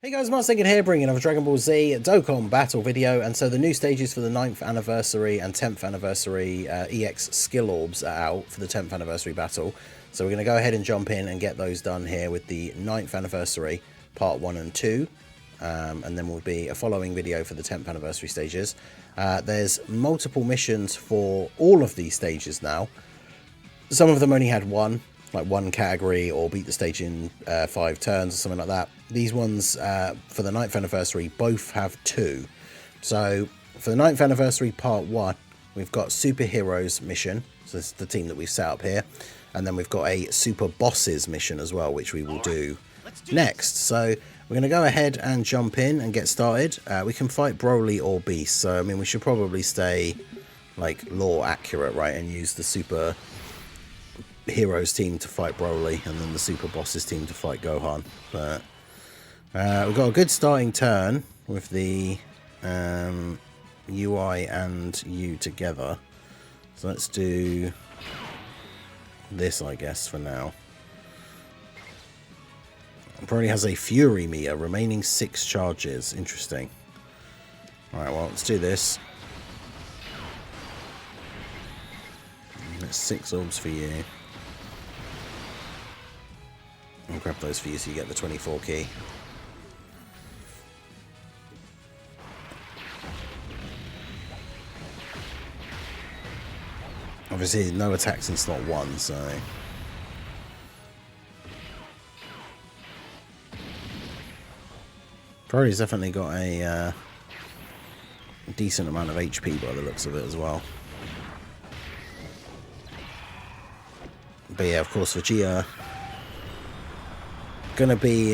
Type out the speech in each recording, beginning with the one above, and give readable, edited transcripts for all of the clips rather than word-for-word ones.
Hey guys, Mark here, bringing another Dragon Ball Z Dokkan battle video, and so the new stages for the 9th anniversary and 10th anniversary EX skill orbs are out for the 10th anniversary battle. So we're going to go ahead and jump in and get those done here with the 9th anniversary part 1 and 2, and then will be a following video for the 10th anniversary stages. There's multiple missions for all of these stages now. Some of them only had one category or beat the stage in 5 turns or something like that. These ones for the 9th anniversary both have 2. So for the 9th anniversary part 1, we've got Superheroes mission. So this is the team that we've set up here. And then we've got a Super Bosses mission as well, which we will do next. So we're going to go ahead and jump in and get started. We can fight Broly or Beast. So I mean, we should probably stay like lore accurate, right, and use the Super Heroes team to fight Broly and then the Super Bosses team to fight Gohan. But we've got a good starting turn with the UI and U together. So let's do this, I guess, for now. Broly has a Fury meter, remaining 6 charges. Interesting. Alright, well, let's do this. That's 6 orbs for you. I'll grab those for you so you get the 24 key. Obviously, no attacks in slot 1, so... Broly's definitely got a decent amount of HP by the looks of it as well. But yeah, of course, Vegeta gonna be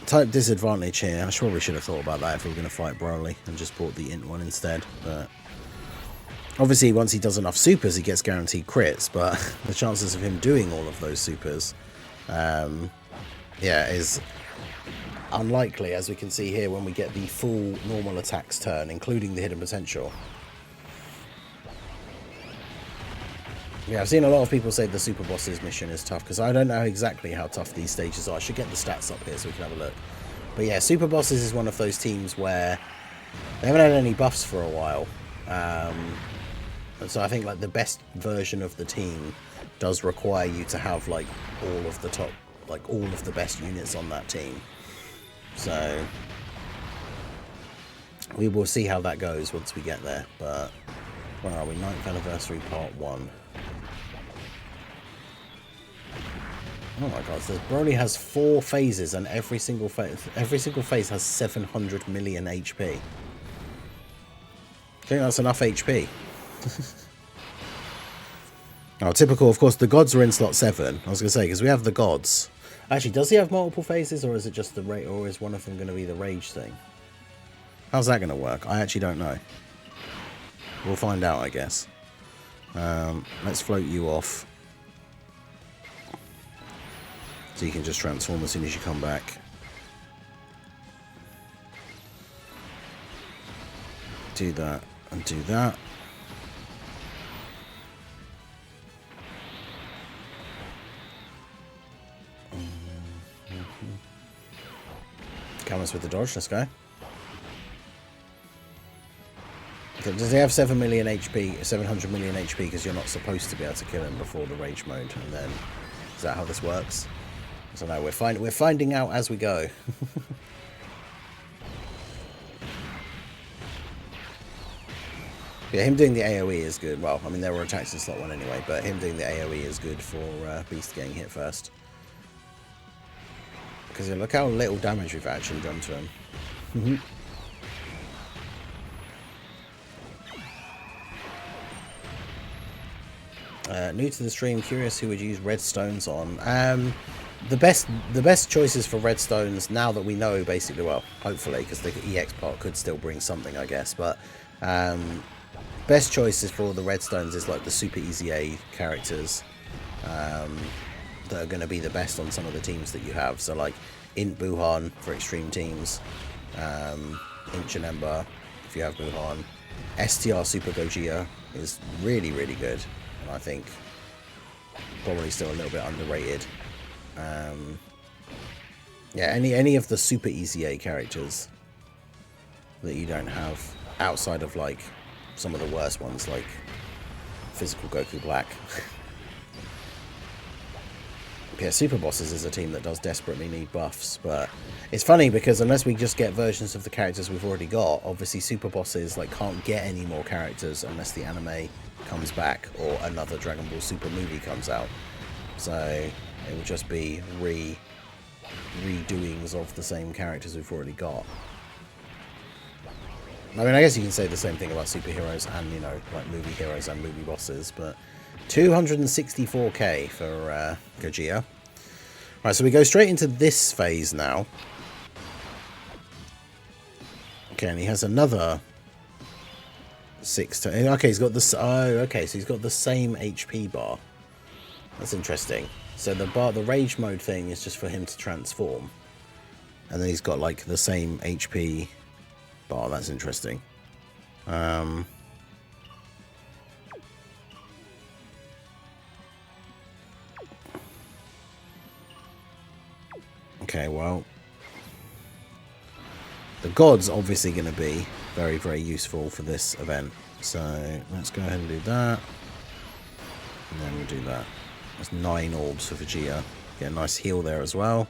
type disadvantage here. I probably should have thought about that if we were going to fight Broly and just brought the int one instead. But obviously, once he does enough supers, he gets guaranteed crits. But the chances of him doing all of those supers, yeah, is unlikely, as we can see here when we get the full normal attacks turn, including the hidden potential. Yeah, I've seen a lot of people say the Super Bosses mission is tough, because I don't know exactly how tough these stages are. I should get the stats up here so we can have a look. But yeah, Super Bosses is one of those teams where they haven't had any buffs for a while. And so I think like the best version of the team does require you to have like all of the top, like all of the best units on that team. So we will see how that goes once we get there. But where are we? 9th anniversary part 1. Oh my god, so Broly has 4 phases and every single phase has 700 million HP. I think that's enough HP. Oh, typical, of course, the gods are in slot 7. I was going to say, because we have the gods. Actually, does he have multiple phases, or is it just the rage, or is one of them going to be the rage thing? How's that going to work? I actually don't know. We'll find out, I guess. Let's float you off. So you can just transform as soon as you come back. Do that and do that. Come us with the dodge, let's go. Does he have 7 million HP, 700 million HP because you're not supposed to be able to kill him before the rage mode, and then is that how this works? So no, we're finding out as we go. Yeah, him doing the AoE is good. Well, I mean, there were attacks in slot 1 anyway, but him doing the AoE is good for Beast getting hit first. Because look how little damage we've actually done to him. New to the stream, curious who would use redstones on. The best choices for redstones, now that we know basically, well, hopefully, because the EX part could still bring something, I guess, but best choices for all the redstones is like the Super Easy A characters that are going to be the best on some of the teams that you have. So like Int Buhan for extreme teams, Int Janemba if you have Buhan, STR Super Gogeta is really, really good, and I think probably still a little bit underrated. Yeah, any of the super easy A characters that you don't have outside of like some of the worst ones like Physical Goku Black. Yeah, Super Bosses is a team that does desperately need buffs, but it's funny because unless we just get versions of the characters we've already got, obviously Super Bosses like can't get any more characters unless the anime comes back or another Dragon Ball Super movie comes out. So it will just be redoings of the same characters we've already got. I mean, I guess you can say the same thing about superheroes and, you know, like movie heroes and movie bosses, but 264k for Gogeta. Right, so we go straight into this phase now. Okay, and he has another 6 to... Okay, he's got this... Oh, okay, so he's got the same HP bar. That's interesting. So the rage mode thing is just for him to transform. And then he's got, like, the same HP bar. That's interesting. Okay, well, the god's obviously going to be very, very useful for this event. So let's go ahead and do that. And then we'll do that. That's 9 orbs for Vegeta. Get a nice heal there as well.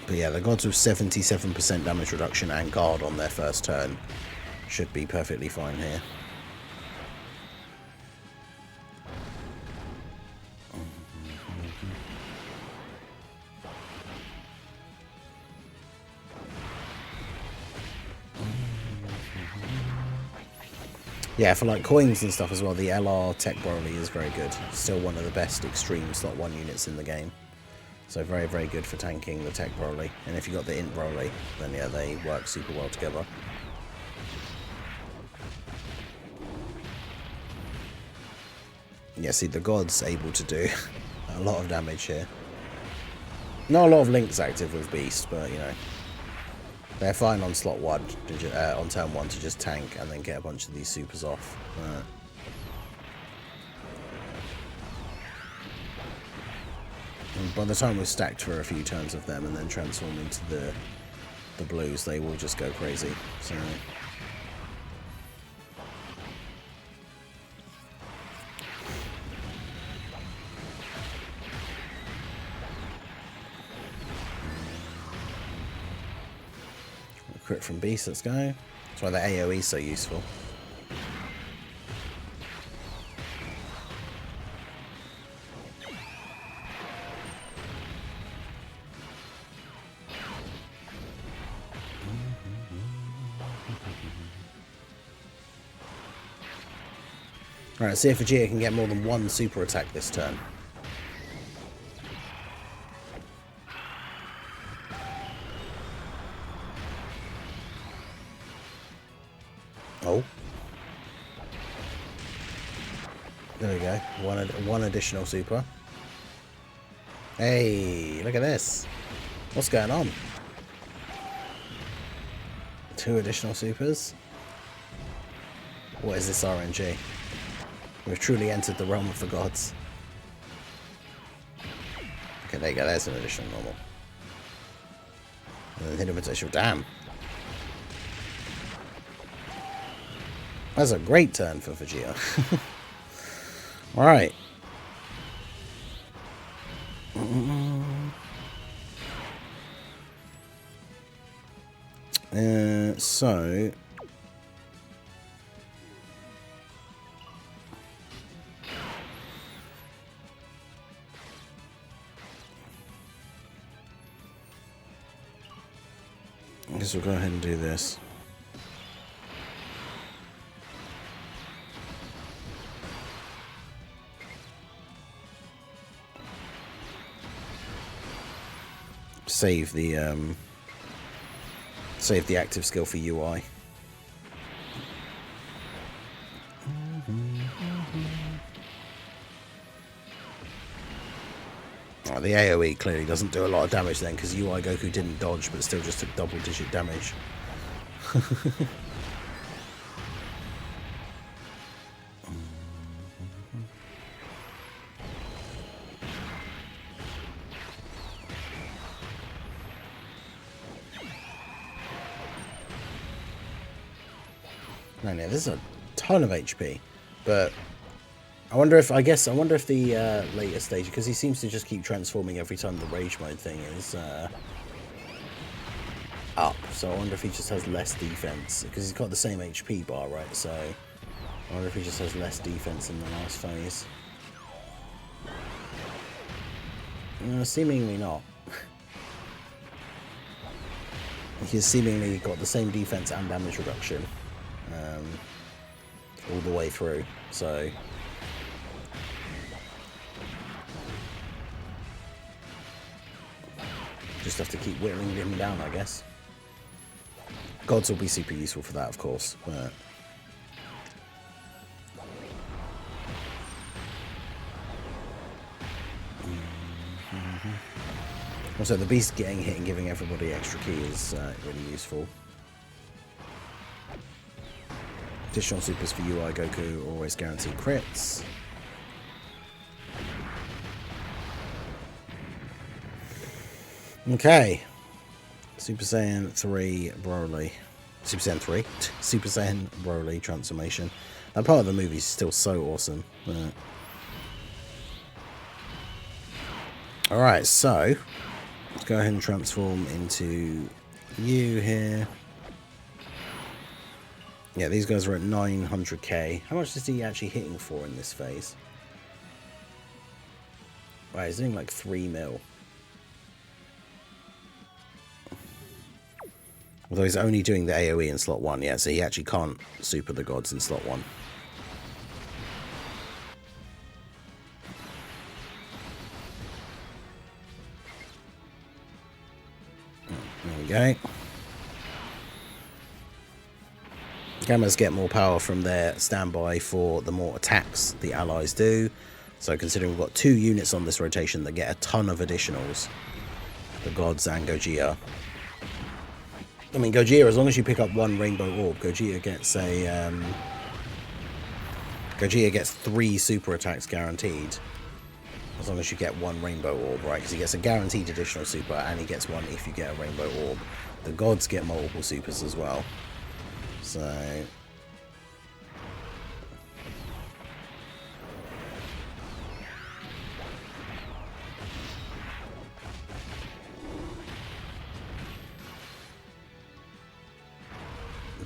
But yeah, the gods with 77% damage reduction and guard on their first turn should be perfectly fine here. Yeah, for like coins and stuff as well, the LR Tech Broly is very good. Still one of the best extreme slot 1 units in the game. So very, very good for tanking the Tech Broly. And if you got the Int Broly, then yeah, they work super well together. Yeah, see, the god's able to do a lot of damage here. Not a lot of links active with Beast, but you know, they're fine on slot 1, on turn 1 to just tank and then get a bunch of these supers off. And by the time we've stacked for a few turns of them and then transform into the blues, they will just go crazy. So crit from Beast, let's go. That's why the AoE is so useful. Alright, let's see if Vegeta can get more than 1 super attack this turn. Oh. There we go. One additional super. Hey, look at this. What's going on? 2 additional supers. What is this RNG? We've truly entered the realm of the gods. Okay, there you go. There's an additional normal. And then hit him potential. Damn. That's a great turn for Vegeta. Alright. So... I guess we'll go ahead and do this. Save the active skill for UI. Oh, the AoE clearly doesn't do a lot of damage then, because UI Goku didn't dodge, but still just took double-digit damage. No, no, this is a ton of HP. But I wonder if the later stage, because he seems to just keep transforming every time the rage mode thing is up. So I wonder if he just has less defense, because he's got the same HP bar, right? So I wonder if he just has less defense in the last phase. No, seemingly not. He's seemingly got the same defense and damage reduction all the way through. So just have to keep whittling him down, I guess. Gods will be super useful for that, of course, but also the beast getting hit and giving everybody extra key is really useful. Additional supers for UI Goku always guarantee crits. Okay. Super Saiyan 3 Broly. Super Saiyan 3? Super Saiyan Broly transformation. That part of the movie is still so awesome. Alright, so let's go ahead and transform into you here. Yeah, these guys are at 900k. How much is he actually hitting for in this phase? Right, he's doing like 3 mil. Although he's only doing the AoE in slot 1, yeah, so he actually can't super the gods in slot 1. There we go. Gammas get more power from their standby for the more attacks the allies do. So considering we've got 2 units on this rotation that get a ton of additionals, the gods and Gogeta. I mean, Gogeta, as long as you pick up 1 rainbow orb, Gogeta gets 3 super attacks guaranteed. As long as you get 1 rainbow orb, right? Because he gets a guaranteed additional super, and he gets 1 if you get a rainbow orb. The gods get multiple supers as well. So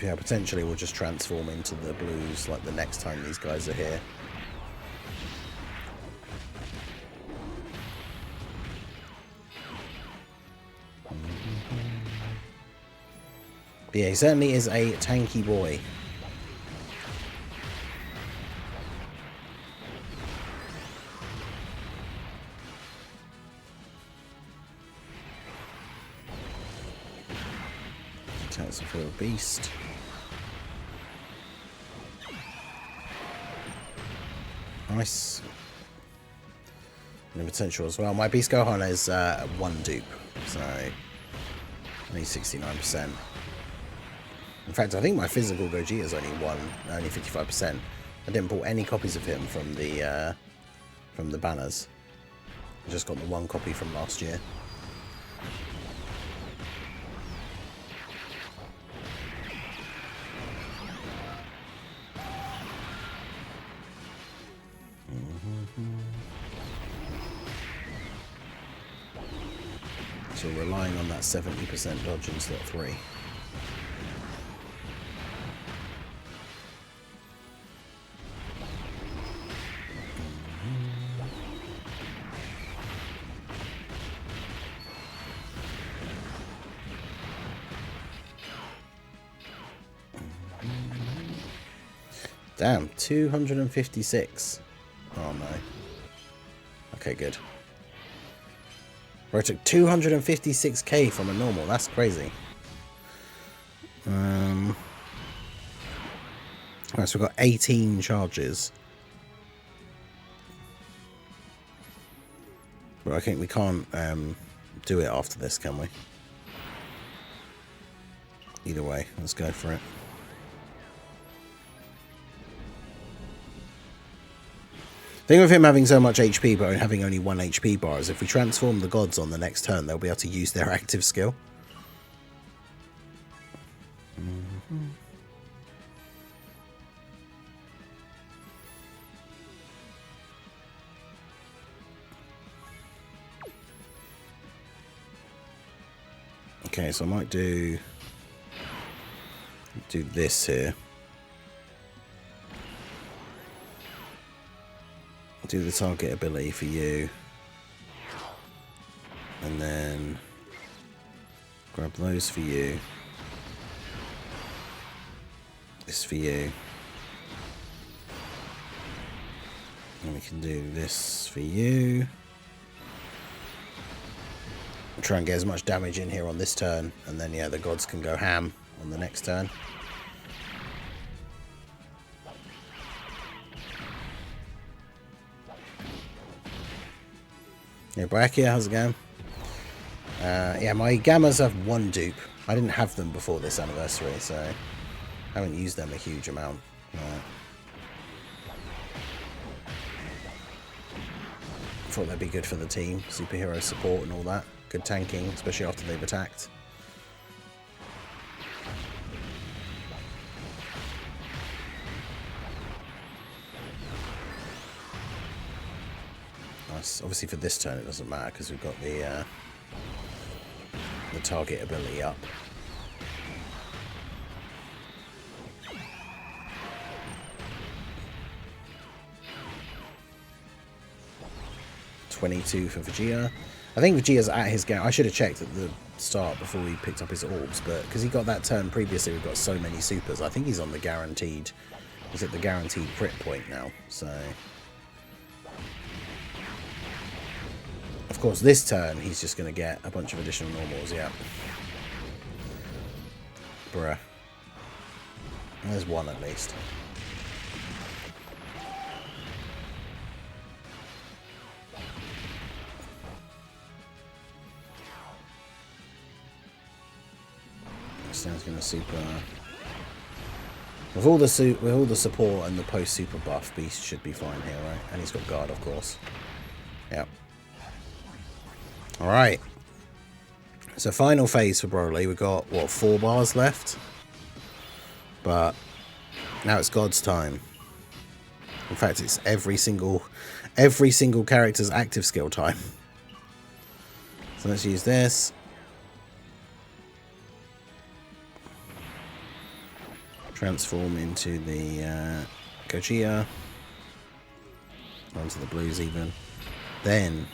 yeah, potentially we'll just transform into the blues like the next time these guys are here. But yeah, he certainly is a tanky boy. Attacks for a beast. Nice. And potential as well. My Beast Gohan is 1 dupe, so only 69%. In fact, I think my physical Gogeta is only 55%. I didn't pull any copies of him from the banners. I just got the 1 copy from last year. So relying on that 70% dodge in slot 3. Damn, 256. Oh no. Okay, good. Bro, I took 256k from a normal. That's crazy. Alright, so we've got 18 charges. But I think we can't do it after this, can we? Either way, let's go for it. The thing with him having so much HP but having only 1 HP bar is if we transform the gods on the next turn, they'll be able to use their active skill. Okay, so I might do this here. Do the target ability for you. And then grab those for you. This for you. And we can do this for you. Try and get as much damage in here on this turn, and then yeah, the gods can go ham on the next turn. Yeah, Brakia, how's it going? Yeah, my Gammas have one dupe. I didn't have them before this anniversary, so I haven't used them a huge amount. Thought they'd be good for the team, superhero support and all that. Good tanking, especially after they've attacked. Nice. Obviously for this turn it doesn't matter because we've got the target ability up. $22 for Vegeta. I think Vegeta's at his game. I should have checked at the start before we picked up his orbs, but because he got that turn previously, we've got so many supers. I think he's on the guaranteed. He's at the guaranteed crit point now. So, of course, this turn he's just going to get a bunch of additional normals. Yeah. Bruh. There's one at least. Sounds going to super. With all the support and the post super buff, Beast should be fine here, right? And he's got guard, of course. Yep. All right. So final phase for Broly. We've got what, 4 bars left, but now it's God's time. In fact, it's every single character's active skill time. So let's use this. Transform into the Gogeta, onto the blues even. Then,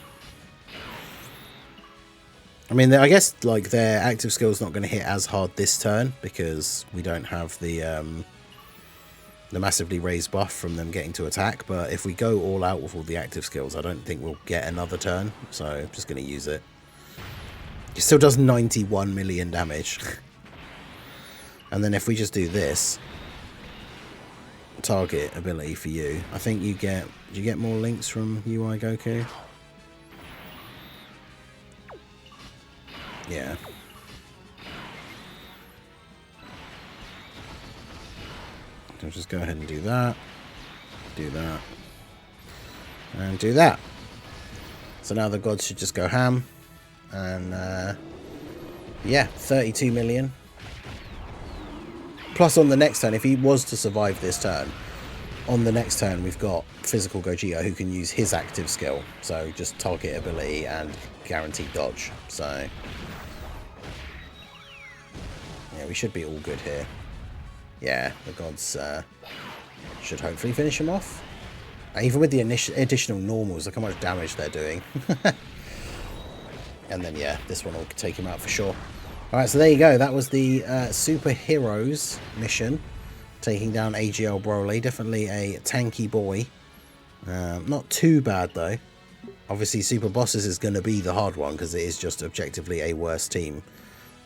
I mean, I guess like their active skill's not going to hit as hard this turn because we don't have the massively raised buff from them getting to attack. But if we go all out with all the active skills, I don't think we'll get another turn. So I'm just going to use it. It still does 91 million damage. And then if we just do this target ability for you, I think you get, do you get more links from UI Goku? Yeah. So just go ahead and do that, and do that. So now the gods should just go ham, and yeah, 32 million. Plus on the next turn, if he was to survive this turn, on the next turn we've got physical Gogeta who can use his active skill. So just target ability and guaranteed dodge. So yeah, we should be all good here. Yeah, the gods should hopefully finish him off. Even with the additional normals, look how much damage they're doing. And then yeah, this one will take him out for sure. Alright, so there you go. That was the Super Heroes mission. Taking down AGL Broly. Definitely a tanky boy. Not too bad, though. Obviously, Super Bosses is going to be the hard one, because it is just objectively a worse team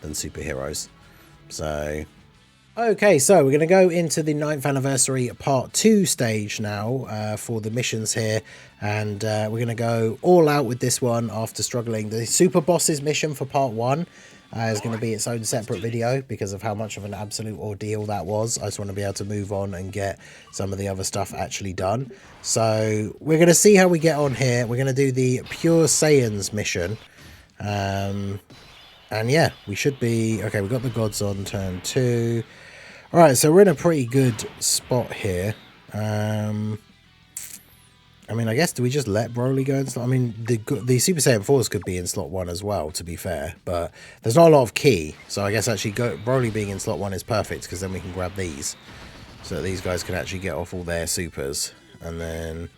than Super Heroes. So, okay, so we're going to go into the 9th anniversary part 2 stage now for the missions here. And we're going to go all out with this one after struggling. The Super Bosses mission for part 1. Is going to be its own separate video because of how much of an absolute ordeal that was. I just want to be able to move on and get some of the other stuff actually done. So we're going to see how we get on here. We're going to do the Pure Saiyans mission. And yeah, we should be... Okay, we've got the gods on turn 2. Alright, so we're in a pretty good spot here. I mean, I guess, do we just let Broly go in slot? I mean, the Super Saiyan 4s could be in slot 1 as well, to be fair. But there's not a lot of key. So I guess actually Broly being in slot 1 is perfect, because then we can grab these. So that these guys can actually get off all their supers. And then,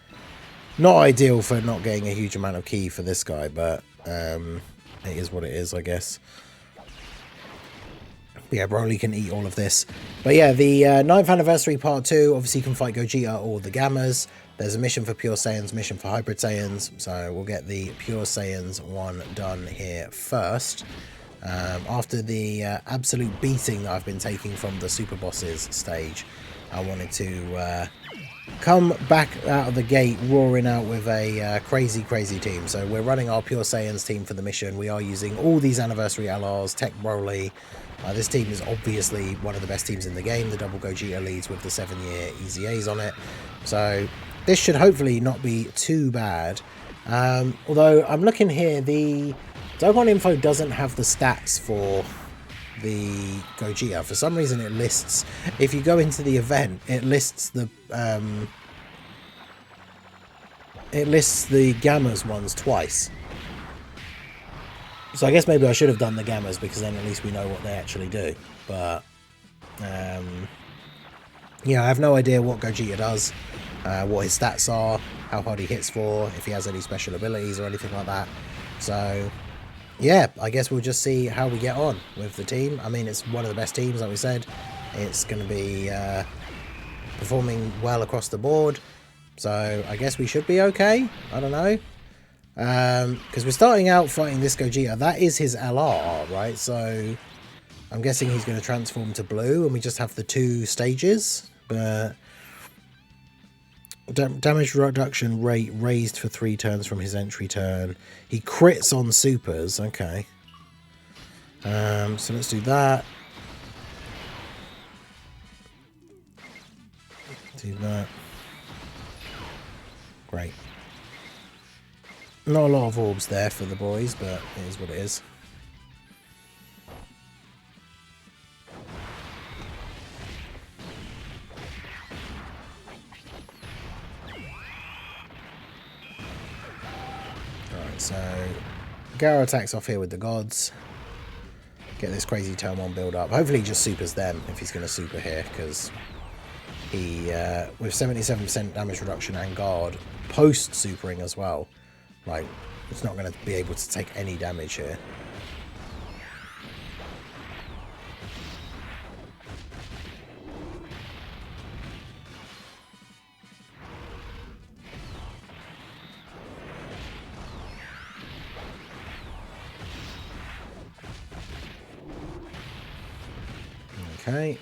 not ideal for not getting a huge amount of key for this guy, but it is what it is, I guess. But yeah, Broly can eat all of this. But yeah, the 9th Anniversary Part 2, obviously you can fight Gogeta or the Gammas. There's a mission for Pure Saiyans, mission for Hybrid Saiyans. So we'll get the Pure Saiyans one done here first. After the absolute beating that I've been taking from the Super Bosses stage, I wanted to come back out of the gate roaring out with a crazy team. So we're running our Pure Saiyans team for the mission. We are using all these Anniversary LRs, Tech Broly. This team is obviously one of the best teams in the game. The double Gogeta leads with the 7-year Easy A's on it. So this should hopefully not be too bad. Although I'm looking here, the Dokkan info doesn't have the stats for the Gogeta. For some reason it lists, if you go into the event, it lists the Gammas ones twice. So I guess maybe I should have done the Gammas, because then at least we know what they actually do. But yeah, I have no idea what Gogeta does, what his stats are, how hard he hits for, if he has any special abilities or anything like that. So yeah, I guess we'll just see how we get on with the team. I mean, it's one of the best teams, like we said. It's going to be performing well across the board. So I guess we should be okay. I don't know. Because we're starting out fighting this Gogeta. That is his LR, right? So I'm guessing he's going to transform to blue, and we just have the 2 stages. But damage reduction rate raised for 3 turns from his entry turn. He crits on supers. Okay. So let's do that. Do that. Great. Not a lot of orbs there for the boys, but it is what it is. Alright, so Garo attacks off here with the gods. Get this crazy turn 1 build up. Hopefully he just supers them if he's going to super here, because he, with 77% damage reduction and guard, post-supering as well, like, it's not going to be able to take any damage here. Okay.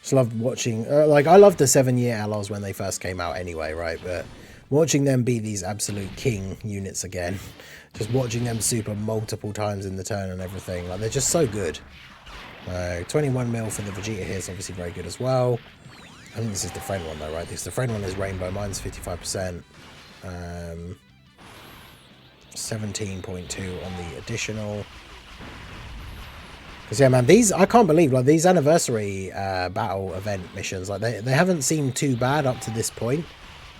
Just love watching, like, I loved the 7-year LRs when they first came out anyway, right? But watching them be these absolute king units again, just watching them super multiple times in the turn and everything, like, they're just so good. 21 mil for the Vegeta here is obviously very good as well. I think this is the friend one though, right? Because the friend one is Rainbow, mine's 55%. 17.2 on the additional. Because yeah, man, these, I can't believe, like, these anniversary battle event missions, like, they haven't seemed too bad up to this point.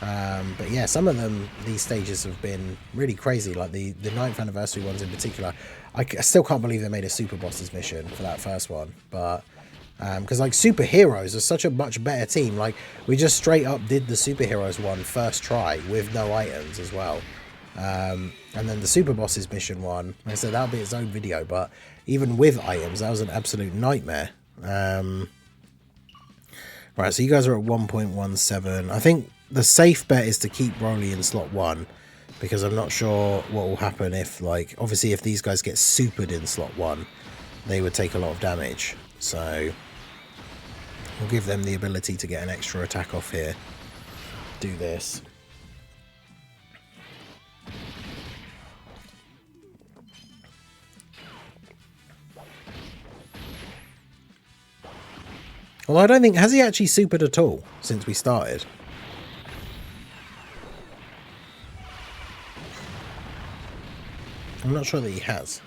But yeah, some of them, these stages have been really crazy, like the 9th anniversary ones in particular. I still can't believe they made a Super Bosses mission for that first one, but because like Superheroes are such a much better team. Like, we just straight up did the Superheroes one first try with no items as well. And then the Super Bosses mission one, like I said, that'll be its own video, but even with items, that was an absolute nightmare. Right, so you guys are at 1.17. I think the safe bet is to keep Broly in slot 1, because I'm not sure what will happen if, like, obviously if these guys get supered in slot 1, they would take a lot of damage. So we'll give them the ability to get an extra attack off here. Do this. Well, I don't think, has he actually supered at all since we started? I'm not sure that he has.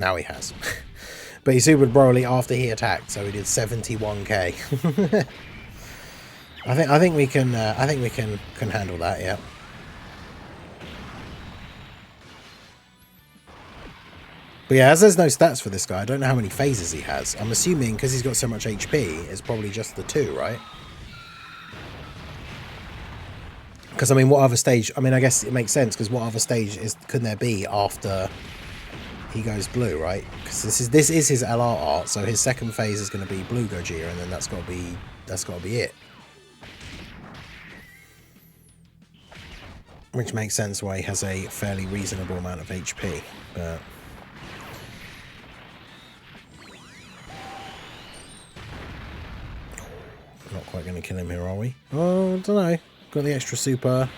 Now he has. But he supered Broly after he attacked, so he did 71k. I think we can handle that, yeah. But yeah, as there's no stats for this guy, I don't know how many phases he has. I'm assuming because he's got so much HP, it's probably just the 2, right? Because I mean, what other stage? I mean, I guess it makes sense because what other stage couldn't there be after he goes blue, right? Because this is his LR art, so his second phase is going to be blue Gogeta, and then that's got to be it. Which makes sense why he has a fairly reasonable amount of HP, but. Not quite going to kill him here, are we? Oh, I don't know. Got the extra super.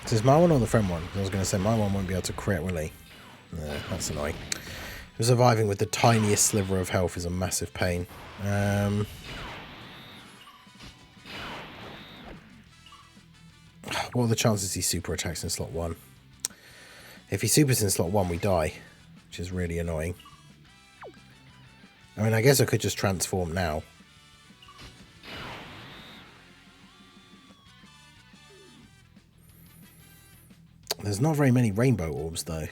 Is this my one or the friend one? I was going to say my one won't be able to crit, will he? No, that's annoying. Surviving with the tiniest sliver of health is a massive pain. What are the chances he super attacks in slot 1? If he supers in slot 1, we die, which is really annoying. I mean, I guess I could just transform now. There's not very many rainbow orbs, though.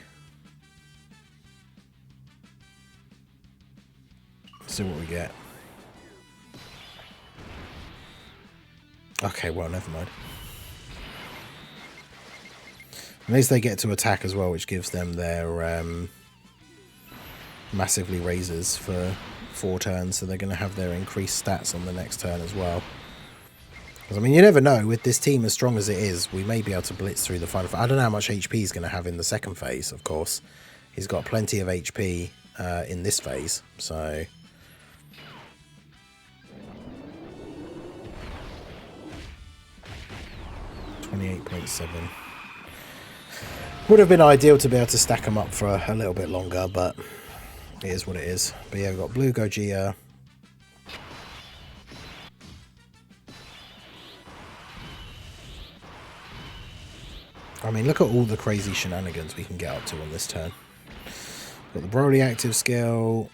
Let's see what we get. Okay, well, never mind. At least they get to attack as well, which gives them their massively raises for 4 turns, so they're going to have their increased stats on the next turn as well. I mean, you never know. With this team as strong as it is, we may be able to blitz through the final phase. I don't know how much HP he's going to have in the second phase, of course. He's got plenty of HP in this phase, so... $28.7. Would have been ideal to be able to stack them up for a little bit longer, but it is what it is. But yeah, we've got Blue Gogeta. I mean, look at all the crazy shenanigans we can get up to on this turn. Got the Broly active skill.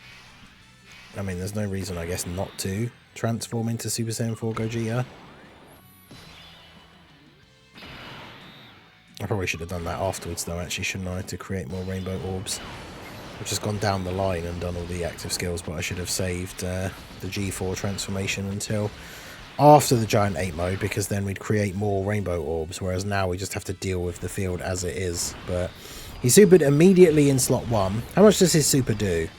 I mean, there's no reason, I guess, not to transform into Super Saiyan 4 Gogeta. I probably should have done that afterwards, though, actually, shouldn't I, to create more rainbow orbs. I've just gone down the line and done all the active skills, but I should have saved the G4 transformation until after the Giant 8 mode, because then we'd create more rainbow orbs, whereas now we just have to deal with the field as it is. But he supered immediately in slot 1. How much does his super do?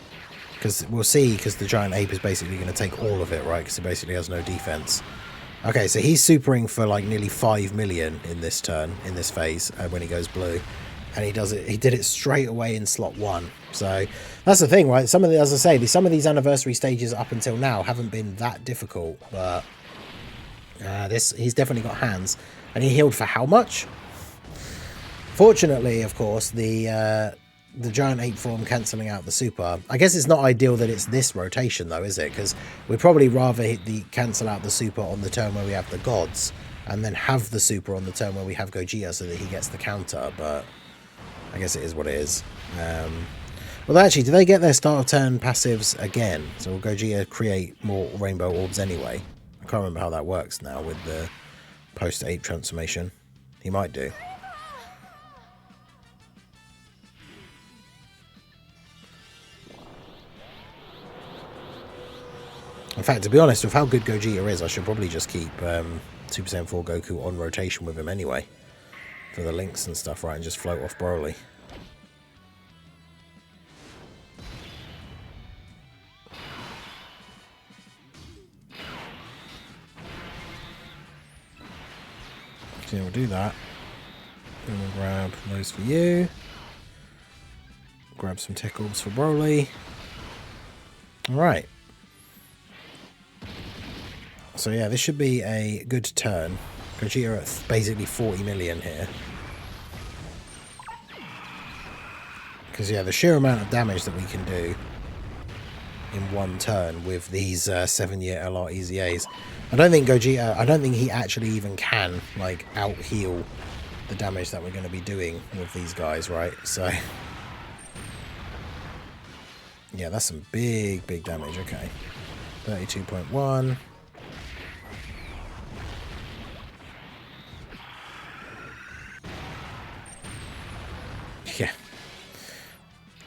Because we'll see, because the Giant Ape is basically going to take all of it, right? Because it basically has no defense. Okay, so he's supering for like nearly 5 million in this turn, in this phase, when he goes blue. And he does it. He did it straight away in slot 1. So that's the thing, right? Some of the, as I say, some of these anniversary stages up until now haven't been that difficult, but he's definitely got hands. And he healed for how much? Fortunately, of course, the Giant Ape form cancelling out the super. I guess it's not ideal that it's this rotation, though, is it? Because we'd probably rather cancel out the super on the turn where we have the gods, and then have the super on the turn where we have Gogeta so that he gets the counter, but I guess it is what it is. Well, actually, do they get their start of turn passives again? So will Gogeta create more rainbow orbs anyway? I can't remember how that works now with the post-8 transformation. He might do. In fact, to be honest, with how good Gogeta is, I should probably just keep Super Saiyan 4 Goku on rotation with him anyway. For the links and stuff, right, and just float off Broly. So we'll do that. Then we'll grab those for you. Grab some tech orbs for Broly. Alright. So yeah, this should be a good turn. Gogeta at basically 40 million here. Because yeah, the sheer amount of damage that we can do in one turn with these 7-year LR EZAs. I don't think Gogeta, I don't think he actually even can like out heal the damage that we're going to be doing with these guys, right? So Yeah, that's some big, big damage. Okay. 32.1. Yeah.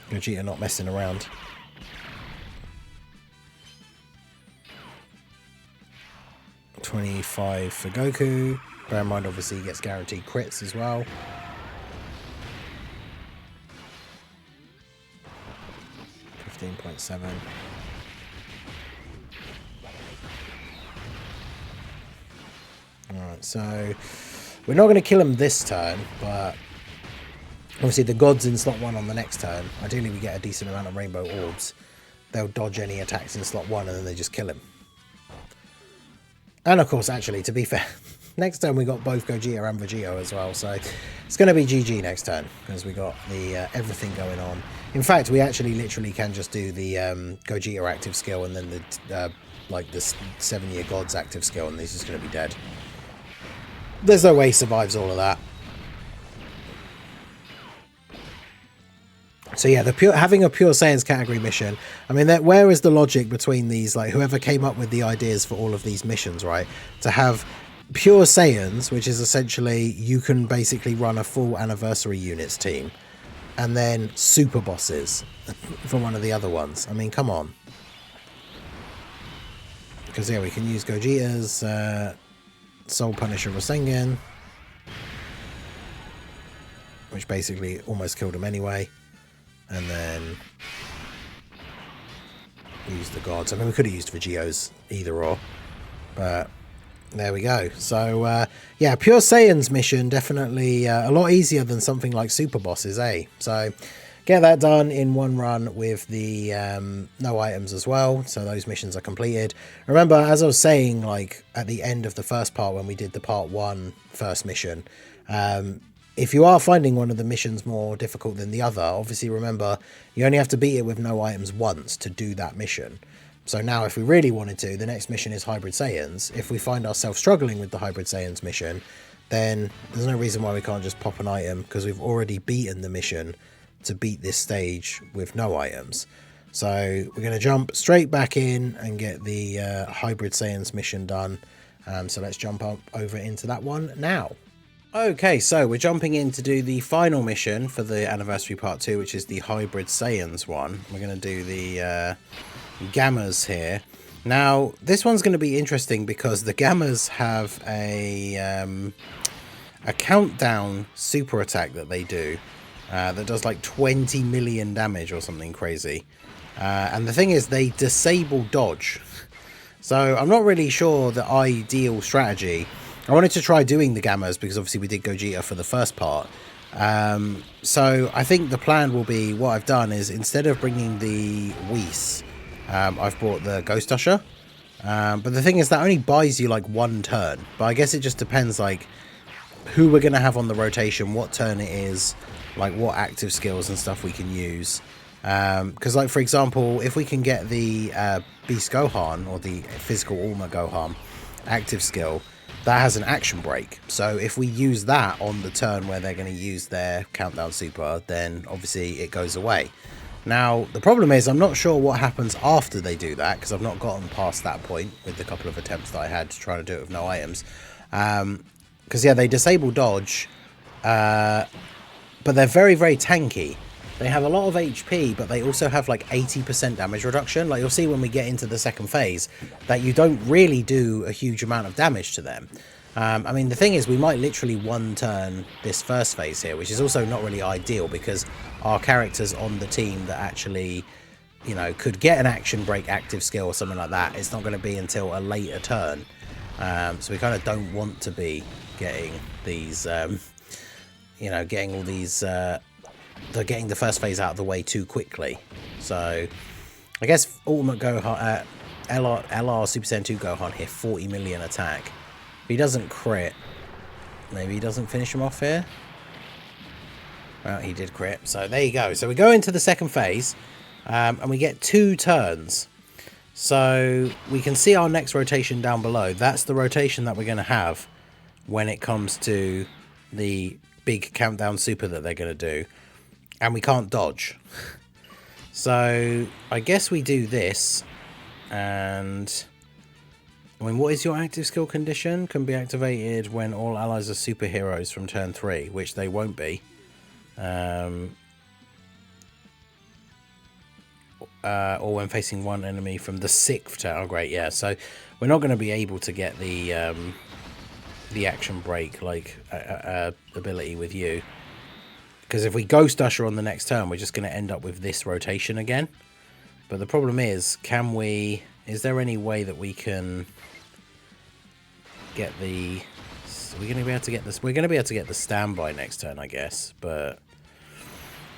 Gogeta not messing around. $25 for Goku. Bear in mind, obviously, he gets guaranteed crits as well. 15.7. Alright, so we're not going to kill him this turn, but obviously the gods in slot 1 on the next turn. Ideally, we get a decent amount of rainbow orbs. They'll dodge any attacks in slot 1 and then they just kill him. And of course, actually, to be fair, next turn we got both Gogeta and Vegito as well, so it's going to be GG next turn because we got the everything going on. In fact, we actually literally can just do the Gogeta active skill and then the like the 7-year gods active skill, and he's just going to be dead. There's no way he survives all of that. So yeah, having a Pure Saiyans category mission, I mean, where is the logic between these, like, whoever came up with the ideas for all of these missions, right? To have Pure Saiyans, which is essentially, you can basically run a full anniversary units team, and then super bosses for one of the other ones. I mean, come on. Because yeah, we can use Gogeta's Soul Punisher Rasengan, which basically almost killed him anyway. And then use the gods. I mean, we could have used Vegito's either or, but there we go. So yeah, Pure Saiyans mission definitely a lot easier than something like super bosses, eh? So get that done in one run with the no items as well. So those missions are completed. Remember, as I was saying, like at the end of the first part when we did the part 1 first mission, if you are finding one of the missions more difficult than the other, obviously remember, you only have to beat it with no items once to do that mission. So now if we really wanted to, the next mission is Hybrid Saiyans. If we find ourselves struggling with the Hybrid Saiyans mission, then there's no reason why we can't just pop an item, because we've already beaten the mission to beat this stage with no items. So we're going to jump straight back in and get the Hybrid Saiyans mission done. So let's jump up over into that one now. Okay, so we're jumping in to do the final mission for the Anniversary Part 2, which is the Hybrid Saiyans one. We're going to do the Gammas here. Now, this one's going to be interesting because the Gammas have a countdown super attack that they do that does like 20 million damage or something crazy. And the thing is, they disable dodge. So I'm not really sure the ideal strategy. I wanted to try doing the Gammas because obviously we did Gogeta for the first part. So I think the plan will be, what I've done is, instead of bringing the Whis, I've brought the Ghost Usher. But the thing is, that only buys you like one turn. But I guess it just depends like who we're going to have on the rotation, what turn it is, like what active skills and stuff we can use. Because like, for example, if we can get the Beast Gohan or the Physical Ulma Gohan active skill, that has an action break. So if we use that on the turn where they're going to use their countdown super, then obviously it goes away. Now, the problem is I'm not sure what happens after they do that, because I've not gotten past that point with the couple of attempts that I had to try to do it with no items. Because, yeah, they disable dodge, but they're very, very tanky. They have a lot of HP, but they also have like 80% damage reduction. Like you'll see when we get into the second phase that you don't really do a huge amount of damage to them. I mean, the thing is, we might literally one turn this first phase here, which is also not really ideal because our characters on the team that actually, you know, could get an action break active skill or something like that, it's not going to be until a later turn. So we kind of don't want to be getting these, you know, getting all these... they're getting the first phase out of the way too quickly. So I guess Ultimate Gohan, LR Super Saiyan 2 Gohan here, 40 million attack. If he doesn't crit, maybe he doesn't finish him off here. Well, he did crit, so there you go. So we go into the second phase, and we get 2 turns. So we can see our next rotation down below. That's the rotation that we're going to have when it comes to the big countdown super that they're going to do. And we can't dodge. So I guess we do this, and I mean, what is your active skill condition? Can be activated when all allies are superheroes from turn 3, which they won't be. Or when facing one enemy from the 6th turn. Oh, great, yeah. So we're not going to be able to get the action break like ability with you, because if we Ghost Usher on the next turn, we're just going to end up with this rotation again. But the problem is, can we? Is there any way that we can get the? We're going to be able to get this. We're going to be able to get the standby next turn, I guess. But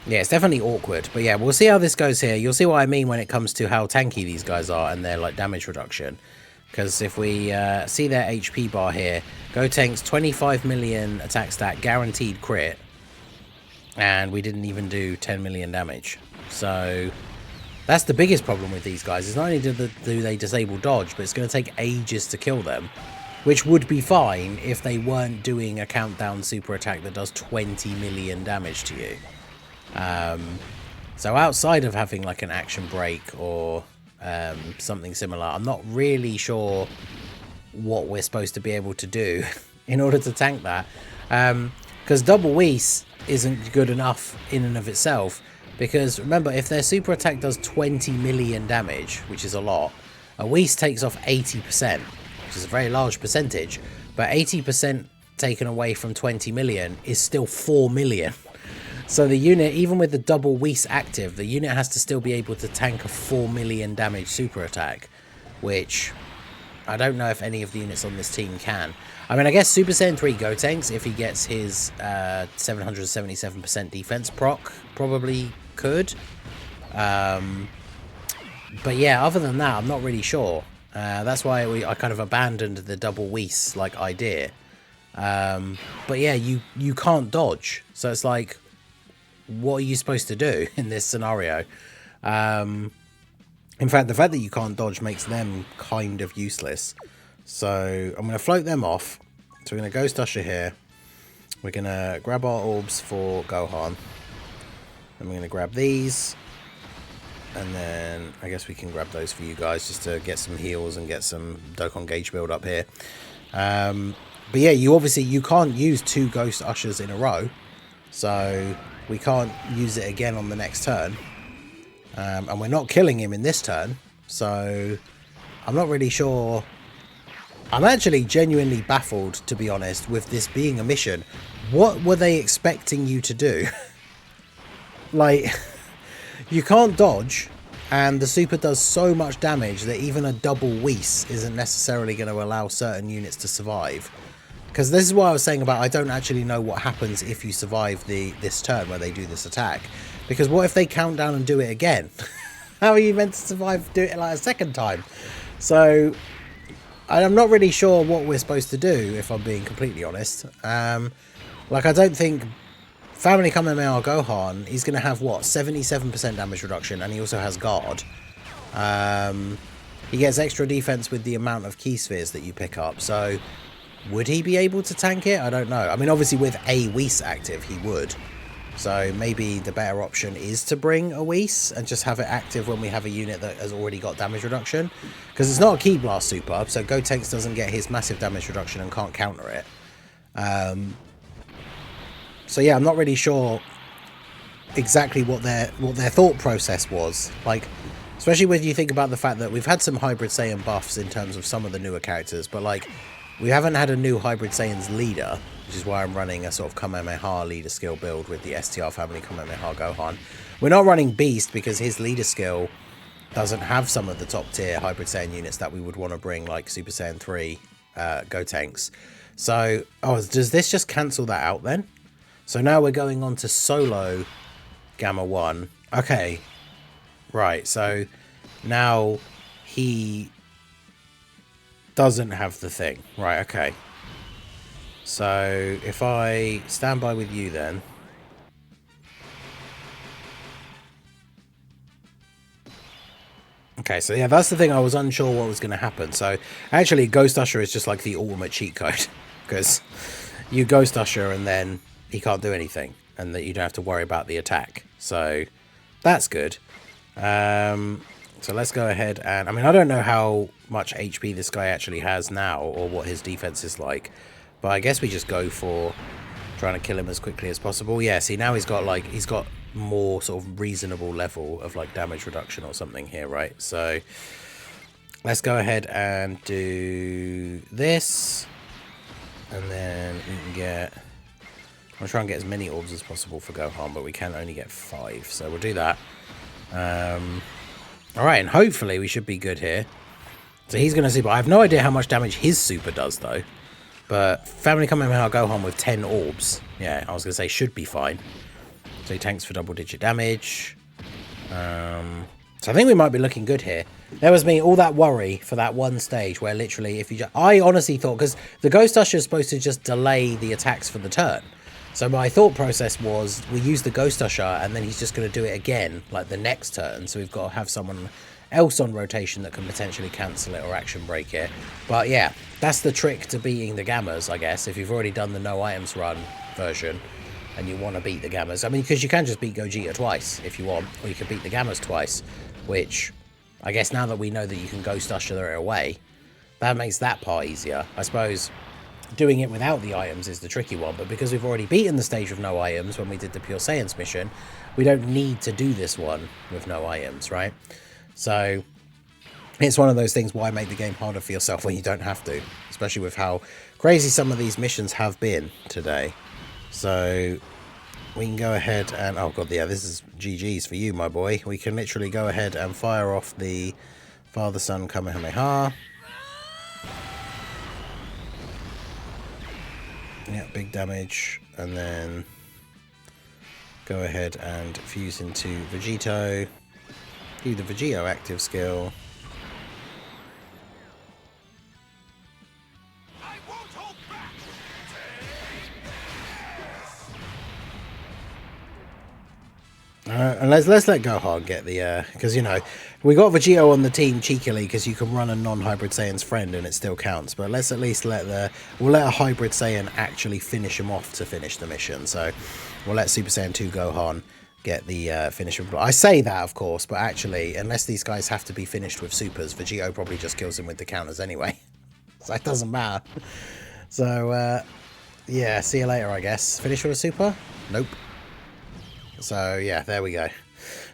yeah, it's definitely awkward. But yeah, we'll see how this goes here. You'll see what I mean when it comes to how tanky these guys are and their like damage reduction. Because if we see their HP bar here, Gotenks 25 million attack stat, guaranteed crit, and we didn't even do 10 million damage. So that's the biggest problem with these guys, is not only do they disable dodge, but it's going to take ages to kill them, which would be fine if they weren't doing a countdown super attack that does 20 million damage to you. So outside of having like an action break or something similar, I'm not really sure what we're supposed to be able to do in order to tank that, because double Whis isn't good enough in and of itself, because remember, if their super attack does 20 million damage, which is a lot, a Whis takes off 80%, which is a very large percentage, but 80% taken away from 20 million is still 4 million. So the unit, even with the double Whis active, the unit has to still be able to tank a 4 million damage super attack, which I don't know if any of the units on this team can. I mean, I guess Super Saiyan 3 Gotenks, if he gets his 777% defense proc, probably could. But yeah, other than that, I'm not really sure. That's why I kind of abandoned the double Whis like idea. But yeah, you can't dodge. So it's like, what are you supposed to do in this scenario? In fact, the fact that you can't dodge makes them kind of useless. So I'm going to float them off. So we're going to Ghost Usher here. We're going to grab our orbs for Gohan. And we're going to grab these. And then I guess we can grab those for you guys just to get some heals and get some Dokkan gauge build up here. But yeah, you can't use 2 Ghost Ushers in a row. So we can't use it again on the next turn. And we're not killing him in this turn. So I'm not really sure. I'm actually genuinely baffled, to be honest, with this being a mission. What were they expecting you to do? Like, you can't dodge, and the super does so much damage that even a double Whis isn't necessarily going to allow certain units to survive. Because this is what I was saying about, I don't actually know what happens if you survive this turn where they do this attack. Because what if they count down and do it again? How are you meant to survive, do it like a second time? So I'm not really sure what we're supposed to do, if I'm being completely honest. Like, I don't think Family Kamehameha Gohan, he's going to have, what, 77% damage reduction, and he also has guard. He gets extra defense with the amount of key spheres that you pick up, so would he be able to tank it? I don't know. I mean, obviously with a Whis active, he would. So maybe the better option is to bring a Whis and just have it active when we have a unit that has already got damage reduction. Because it's not a Ki Blast super, so Gotenks doesn't get his massive damage reduction and can't counter it. So yeah, I'm not really sure exactly what their thought process was. Like, especially when you think about the fact that we've had some Hybrid Saiyan buffs in terms of some of the newer characters, but like, we haven't had a new Hybrid Saiyan's leader, which is why I'm running a sort of Kamehameha leader skill build with the STR Family Kamehameha Gohan. We're not running Beast because his leader skill doesn't have some of the top tier Hybrid Saiyan units that we would want to bring, like Super Saiyan 3 Gotenks. So, does this just cancel that out then? So now we're going on to solo Gamma 1. Okay, right, so now he doesn't have the thing. Right, okay. So if I stand by with you then. Okay, so yeah, that's the thing. I was unsure what was going to happen. So actually, Ghost Usher is just like the ultimate cheat code. Because you Ghost Usher and then he can't do anything. And that you don't have to worry about the attack. So that's good. So let's go ahead and... I mean, I don't know how much HP this guy actually has now or what his defense is like. But I guess we just go for trying to kill him as quickly as possible. Yeah, see, now he's got, like, he's got more sort of reasonable level of, like, damage reduction or something here, right? So let's go ahead and do this. And then we can get... I'm going to try and get as many orbs as possible for Gohan, but we can only get 5. So we'll do that. Alright, and hopefully we should be good here. So he's going to super. I have no idea how much damage his super does, though. But Family Kamehameha Gohan with 10 orbs. Yeah, I was going to say should be fine. So he tanks for double-digit damage. So I think we might be looking good here. There was me all that worry for that one stage where literally if you just... I honestly thought... Because the Ghost Usher is supposed to just delay the attacks for the turn. So my thought process was we use the Ghost Usher and then he's just going to do it again, like the next turn. So we've got to have someone else on rotation that can potentially cancel it or action break it. But yeah, that's the trick to beating the Gammas, I guess, if you've already done the no items run version and you want to beat the Gammas. I mean, because you can just beat Gogeta twice if you want, or you can beat the Gammas twice, which I guess now that we know that you can Ghost Usher it away, that makes that part easier. I suppose... doing it without the items is the tricky one, but because we've already beaten the stage with no items when we did the Pure Saiyans mission, we don't need to do this one with no items, right? So it's one of those things, why make the game harder for yourself when you don't have to, especially with how crazy some of these missions have been today. So we can go ahead and, oh god, yeah, this is GG's for you, my boy. We can literally go ahead and fire off the Father-Son Kamehameha. Yeah, big damage, and then go ahead and fuse into Vegito, do the Vegito active skill. And let's let Gohan get the, because, you know, we got Vegito on the team cheekily because you can run a non-hybrid Saiyan's friend and it still counts. But let's at least we'll let a hybrid Saiyan actually finish him off to finish the mission. So we'll let Super Saiyan 2 Gohan get the finish. I say that, of course, but actually, unless these guys have to be finished with supers, Vegito probably just kills him with the counters anyway. So it doesn't matter. So, yeah, see you later, I guess. Finish with a super? Nope. So, yeah, there we go.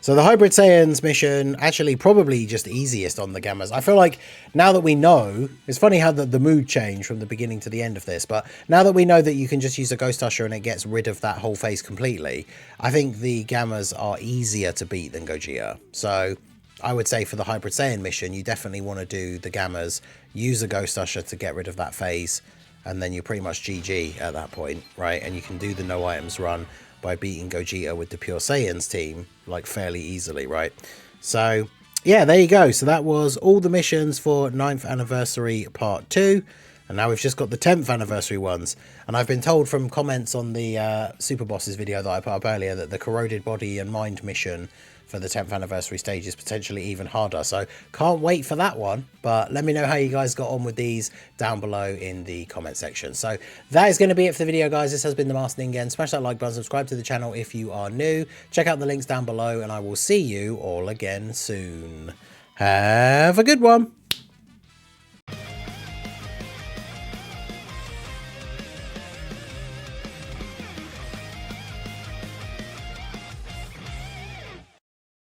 So the Hybrid Saiyans mission, actually probably just easiest on the Gammas. I feel like now that we know, it's funny how the mood changed from the beginning to the end of this, but now that we know that you can just use a Ghost Usher and it gets rid of that whole phase completely, I think the Gammas are easier to beat than Gogeta. So I would say for the Hybrid Saiyan mission, you definitely want to do the Gammas, use a Ghost Usher to get rid of that phase, and then you're pretty much GG at that point, right? And you can do the no items run by beating Gogeta with the Pure Saiyans team, like, fairly easily, right? So, yeah, there you go. So that was all the missions for 9th Anniversary Part 2. And now we've just got the 10th Anniversary ones. And I've been told from comments on the Super Bosses video that I put up earlier that the Corroded Body and Mind mission for the 10th Anniversary stage is potentially even harder. So can't wait for that one. But let me know how you guys got on with these down below in the comment section. So that is going to be it for the video, guys. This has been the Master Ningen. Smash that like button, subscribe to the channel if you are new. Check out the links down below, and I will see you all again soon. Have a good one.